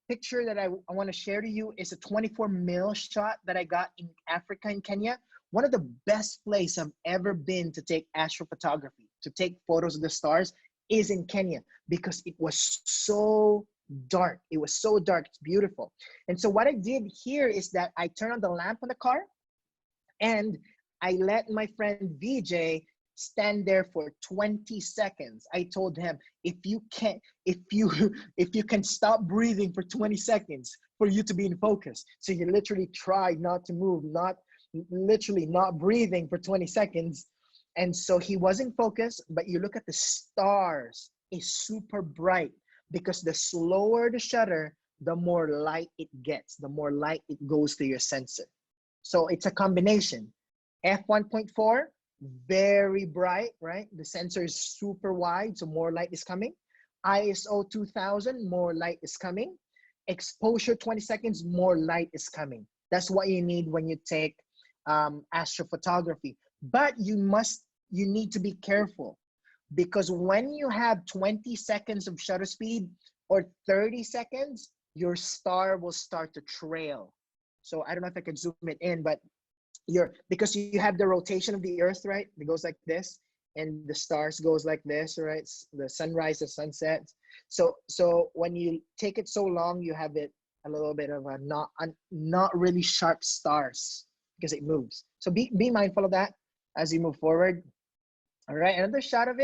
picture that I want to share to you is a 24 mil shot that I got in Africa, in Kenya. One of the best places I've ever been to take astrophotography, to take photos of the stars, is in Kenya because it was so dark. It was so dark, it's beautiful. And so what I did here is that I turned on the lamp on the car and I let my friend VJ stand there for 20 seconds. I told him, if you can stop breathing for 20 seconds for you to be in focus. So you literally tried not to move, not breathing for 20 seconds. And so he wasn't focused, but you look at the stars, it's super bright because the slower the shutter, the more light it gets, the more light it goes to your sensor. So it's a combination. F1.4, very bright, right? The sensor is super wide, so more light is coming. ISO 2000, more light is coming. Exposure 20 seconds, more light is coming. That's what you need when you take astrophotography. But you need to be careful, because when you have 20 seconds of shutter speed or 30 seconds, your star will start to trail. So I don't know if I can zoom it in, but because you have the rotation of the earth, right? It goes like this, and the stars goes like this, right? The sunrise, the sunset. So when you take it so long, you have it a little bit of a not really sharp stars because it moves. So be mindful of that as you move forward. All right, another shot of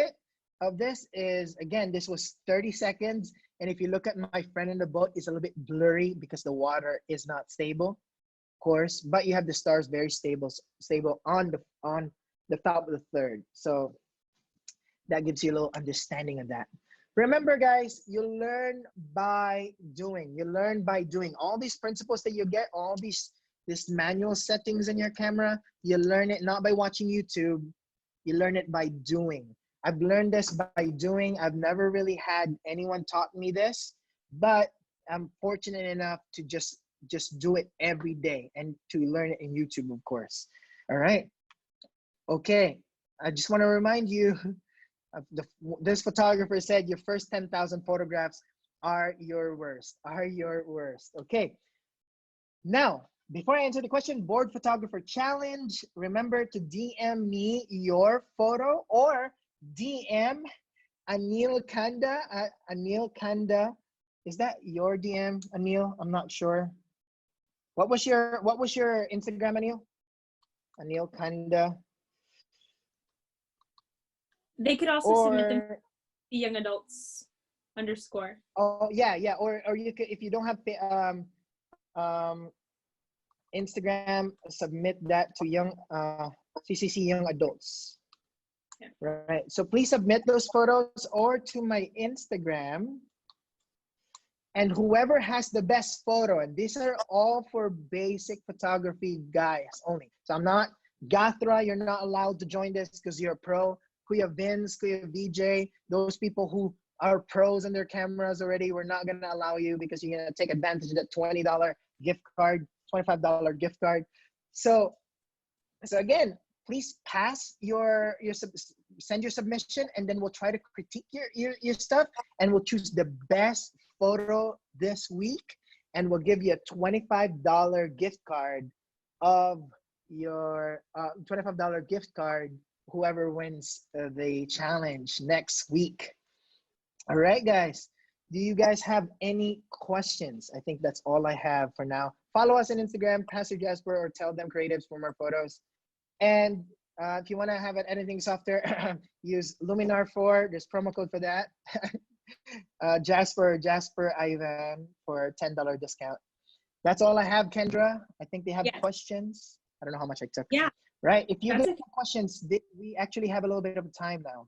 this is, again, this was 30 seconds. And if you look at my friend in the boat, it's a little bit blurry because the water is not stable, of course, but you have the stars very stable on the top of the third. So that gives you a little understanding of that. Remember, guys, you learn by doing. You learn by doing. All these principles that you get, all these manual settings in your camera, you learn it not by watching YouTube. You learn it by doing. I've learned this by doing. I've never really had anyone taught me this, but I'm fortunate enough to just do it every day and to learn it in YouTube, of course. All right. Okay. I just want to remind you, this photographer said your first 10,000 photographs are your worst, Okay. Now, before I answer the question, board photographer challenge, remember to DM me your photo or DM Anil Kanda. Anil Kanda, is that your DM, Anil? I'm not sure. What was your Instagram, Anil? Anil Kanda. They could also submit them to young adults _. Oh yeah. Or you could, if you don't have Instagram, submit that to CCC Young Adults. Yeah. Right. So please submit those photos or to my Instagram. And whoever has the best photo, and these are all for basic photography guys only. So I'm not, Gathra, you're not allowed to join this because you're a pro. Kuya Vince, Kuya VJ, those people who are pros in their cameras already, we're not gonna allow you because you're gonna take advantage of that $20 gift card, $25 gift card. So again, please pass send your submission, and then we'll try to critique your stuff, and we'll choose the best photo this week, and we'll give you a $25 gift card of your $25 gift card, whoever wins the challenge next week. All right, guys. Do you guys have any questions? I think that's all I have for now. Follow us on Instagram, Pastor Jasper, or Tell Them Creatives for more photos. And if you want to have an editing software, use Luminar 4. There's promo code for that. Jasper Ivan for $10 discount. That's all I have, Kendra. I think they have questions. I don't know how much I took. Yeah. Right. If you have questions, we actually have a little bit of time now.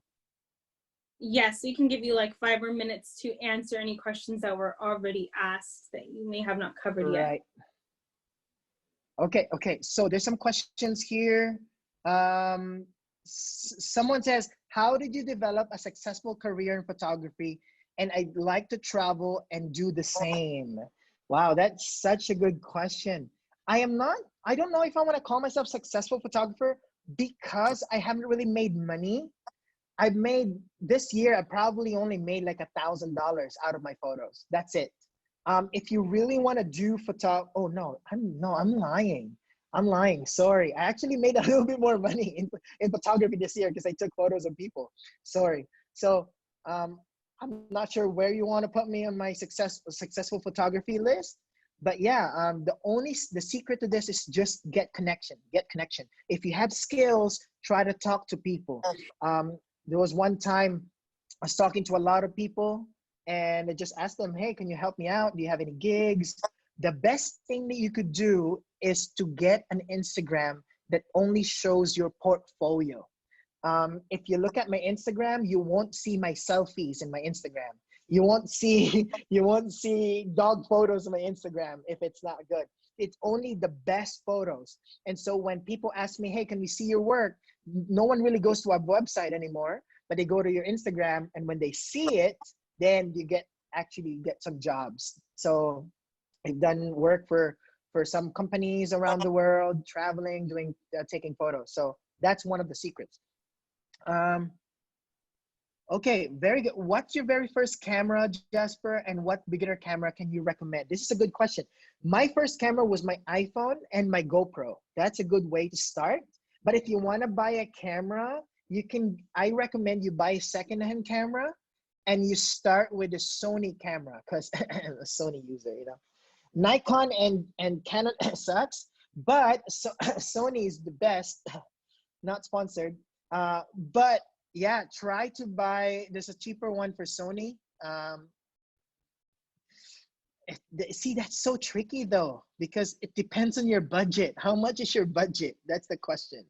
Yes, we can give you like 5 more minutes to answer any questions that were already asked that you may have not covered yet. Right. Okay. So there's some questions here. Someone says, how did you develop a successful career in photography? And I'd like to travel and do the same. Wow, that's such a good question. I don't know if I want to call myself successful photographer because I haven't really made money. This year, I probably only made like $1,000 out of my photos. That's it. If you really want to do I'm lying. Sorry. I actually made a little bit more money in photography this year because I took photos of people. Sorry. So I'm not sure where you want to put me on my successful photography list, But yeah, the secret to this is just get connection. Get connection. If you have skills, try to talk to people. There was one time I was talking to a lot of people, and I just asked them, hey, can you help me out? Do you have any gigs? The best thing that you could do is to get an Instagram that only shows your portfolio. If you look at my Instagram, you won't see my selfies in my Instagram. You won't see you won't see dog photos on my Instagram if it's not good. It's only the best photos. And so when people ask me, hey, can we see your work? No one really goes to our website anymore, but they go to your Instagram, and when they see it, then you actually get some jobs. So I've done work for some companies around the world, traveling, doing taking photos. So that's one of the secrets. Okay, very good. What's your very first camera, Jasper, and what beginner camera can you recommend? This is a good question. My first camera was my iPhone and my GoPro. That's a good way to start. But if you want to buy a camera, I recommend you buy a secondhand camera and you start with a Sony camera, because a Sony user, you know. Nikon and Canon sucks, but Sony is the best. Not sponsored. But yeah, try to buy, there's a cheaper one for Sony. See, that's so tricky though, because it depends on your budget. How much is your budget? That's the question.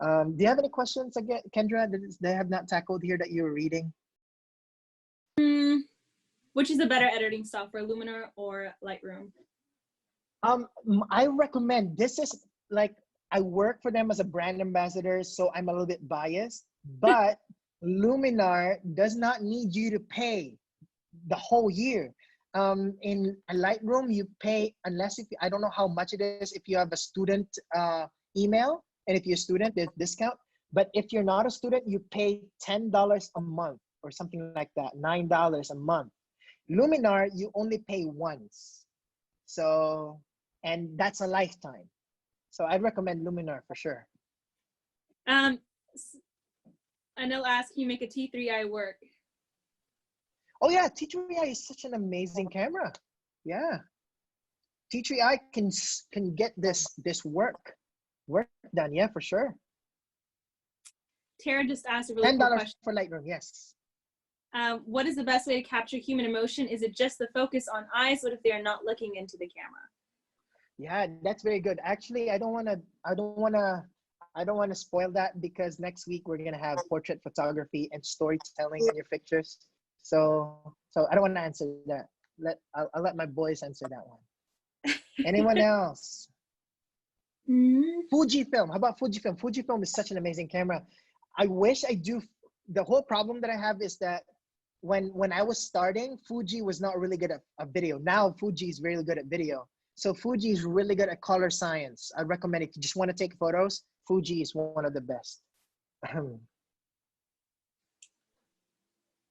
Do you have any questions again, Kendra, that I have not tackled here that you were reading? Which is a better editing software, Luminar or Lightroom? I recommend, this is like, I work for them as a brand ambassador, so I'm a little bit biased, but Luminar does not need you to pay the whole year. In a Lightroom, you pay, unless if, I don't know how much it is, if you have a student email, and if you're a student, there's discount. But if you're not a student, you pay $10 a month or something like that, $9 a month. Luminar, you only pay once. So, and that's a lifetime. So I'd recommend Luminar for sure. Anil asked, can you make a T3i work? Oh yeah, T3i is such an amazing camera. Yeah, T3i can get this work done. Yeah, for sure. Tara just asked a really cool question. $10 for Lightroom. Yes. What is the best way to capture human emotion? Is it just the focus on eyes? What if they are not looking into the camera? Yeah, that's very good. Actually, I don't want to spoil that, because next week we're gonna have portrait photography and storytelling in your pictures. So I don't want to answer that. I'll let my boys answer that one. Anyone else? Fujifilm. How about Fujifilm? Fujifilm is such an amazing camera. I wish I do. The whole problem that I have is that when I was starting, Fuji was not really good at video. Now Fuji is really good at video. So Fuji is really good at color science. I recommend it. If you just want to take photos, Fuji is one of the best.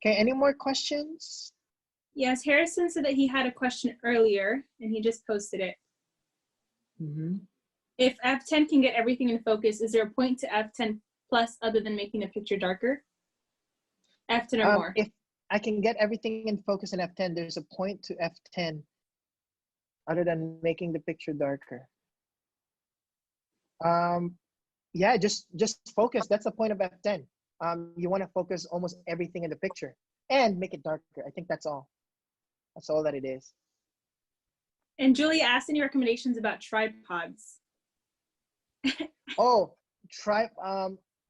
Okay, any more questions? Yes, Harrison said that he had a question earlier and he just posted it. If F10 can get everything in focus, is there a point to F10 plus other than making the picture darker? F10 or more? If I can get everything in focus in F10, there's a point to F10 other than making the picture darker. Yeah, just focus. That's the point of F10. You want to focus almost everything in the picture and make it darker. I think that's all. That's all that it is. And Julie asked any recommendations about tripods. Oh,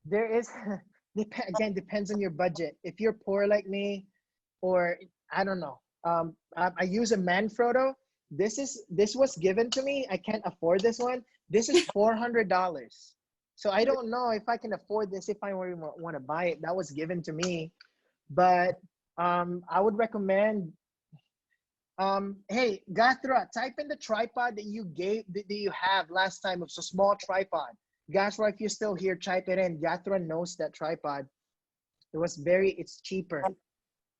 there is, again, depends on your budget. If you're poor like me, or I don't know, I use a Manfrotto. This was given to me. I can't afford this one. This is $400. So I don't know if I can afford this, if I want to buy it. That was given to me. But I would recommend, hey, Gathra, type in the tripod that you have last time. It's a small tripod. Gathra, if you're still here, type it in. Gathra knows that tripod. It's cheaper.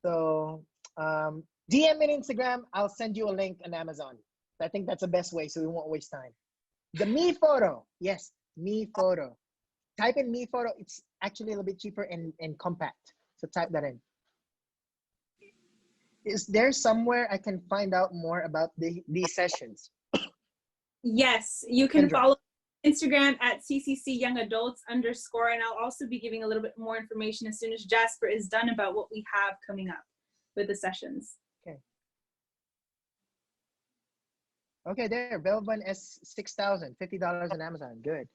So DM me on Instagram. I'll send you a link on Amazon. I think that's the best way, so we won't waste time. The Mi Photo. Yes, Mi Photo. Type in Mi Photo. It's actually a little bit cheaper and compact. So type that in. Is there somewhere I can find out more about these sessions? Yes, you can Kendra. follow Instagram at CCC Young Adults _ and I'll also be giving a little bit more information as soon as Jasper is done about what we have coming up with the sessions. Okay, there, Belvan S6000, $50 on Amazon. Good.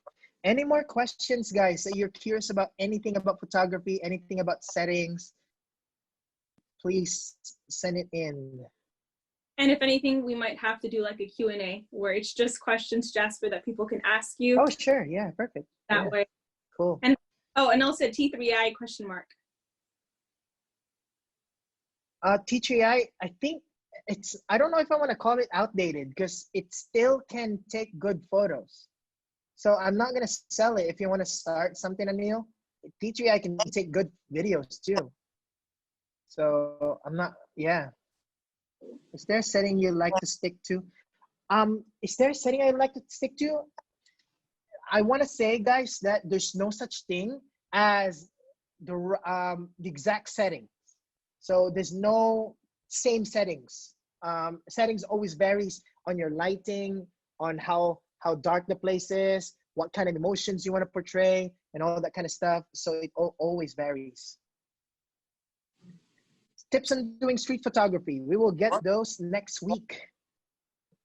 Any more questions, guys, that you're curious about anything about photography, anything about settings? Please send it in. And if anything, we might have to do like a Q&A where it's just questions, Jasper, that people can ask you. Oh, sure. Yeah, perfect. That way. Cool. And and also T3i ? T3i, I think I don't know if I want to call it outdated because it still can take good photos. So I'm not going to sell it. If you want to start something, Anil, T3i can take good videos too. So I'm not, yeah. Is there a setting you like to stick to? Is there a setting I'd like to stick to? I want to say, guys, that there's no such thing as the exact setting. So there's no same settings. Settings always varies on your lighting, on how dark the place is, what kind of emotions you want to portray, and all that kind of stuff. So it always varies. Tips on doing street photography. We will get those next week.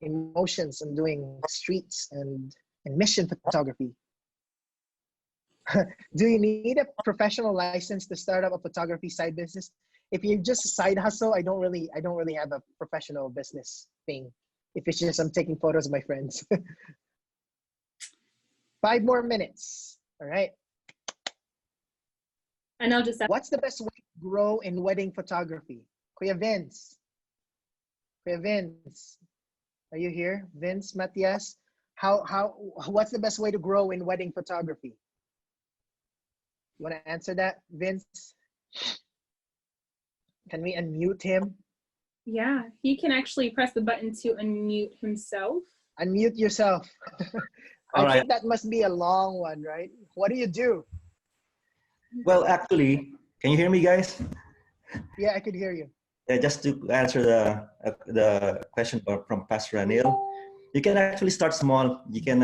Emotions and doing streets and mission photography. Do you need a professional license to start up a photography side business? If you just side hustle, I don't really have a professional business thing. If it's just I'm taking photos of my friends. 5 more minutes. All right. And I'll just ask, what's the best way to grow in wedding photography? Kuya Vince. Kuya Vince. Are you here? Vince, Matias? What's the best way to grow in wedding photography? You want to answer that, Vince? Can we unmute him? Yeah, he can actually press the button to unmute himself. Unmute yourself. I think that must be a long one, right? What do you do? Well, actually, can you hear me, guys? Yeah, I could hear you. Yeah, just to answer the question from Pastor Anil, you can actually start small. You can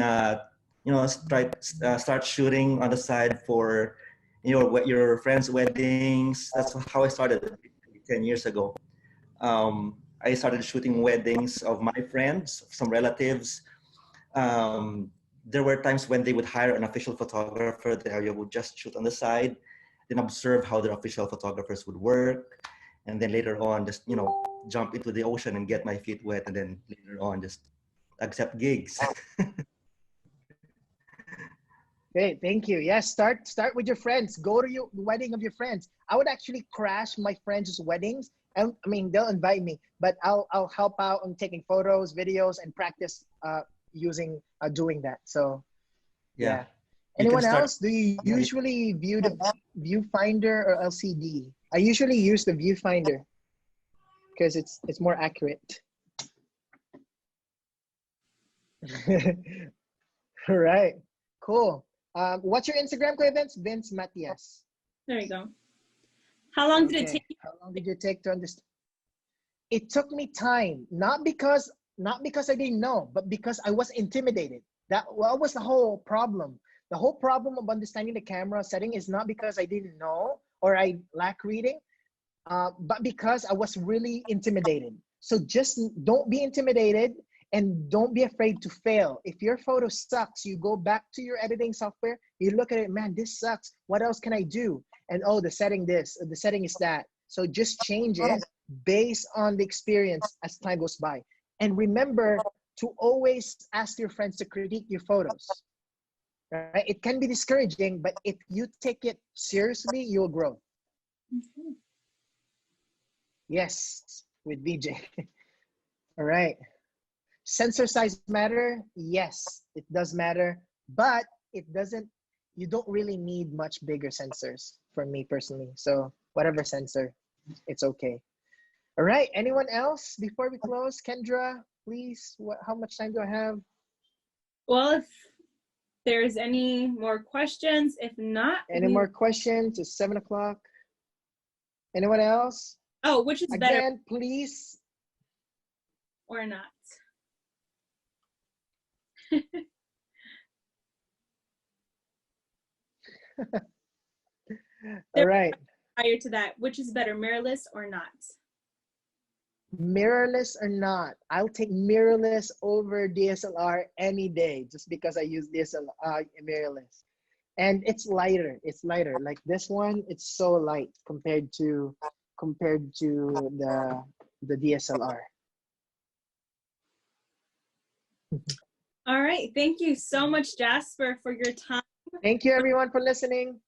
start shooting on the side for your friends' weddings. That's how I started 10 years ago. I started shooting weddings of my friends, some relatives. There were times when they would hire an official photographer that I would just shoot on the side, then observe how their official photographers would work. And then later on, just, jump into the ocean and get my feet wet. And then later on, just accept gigs. Okay, thank you. Yes, start with your friends. Go to your wedding of your friends. I would actually crash my friends' weddings. And I mean, they'll invite me, but I'll help out on taking photos, videos, and practice using doing that. So yeah. Anyone else? Do you usually view the viewfinder or LCD? I usually use the viewfinder because it's more accurate. All right, cool. What's your Instagram, Vince? Vince Matias. There you go. How long did it take you? How long did it take to understand? It took me time, not because I didn't know, but because I was intimidated. That was the whole problem. The whole problem of understanding the camera setting is not because I didn't know or I lack reading, but because I was really intimidated. So just don't be intimidated and don't be afraid to fail. If your photo sucks, you go back to your editing software, you look at it, man, this sucks. What else can I do? And oh, the setting this, the setting is that. So just change it based on the experience as time goes by. And remember to always ask your friends to critique your photos. Right? It can be discouraging, but if you take it seriously, you'll grow. Mm-hmm. Yes, with VJ. All right. Sensor size matter? Yes, it does matter, but it doesn't, you don't really need much bigger sensors for me personally. So whatever sensor, it's okay. All right, anyone else before we close? Kendra, please, how much time do I have? Well, if there's any more questions, if not. Any more questions? It's 7 o'clock. Anyone else? Oh, which is better Again, please. or not? All right. Prior to that, which is better, mirrorless or not? Mirrorless or not, I'll take mirrorless over DSLR any day just because I use DSLR mirrorless. And it's lighter. It's lighter. Like this one, it's so light compared to the DSLR. All right. Thank you so much, Jasper, for your time. Thank you everyone for listening.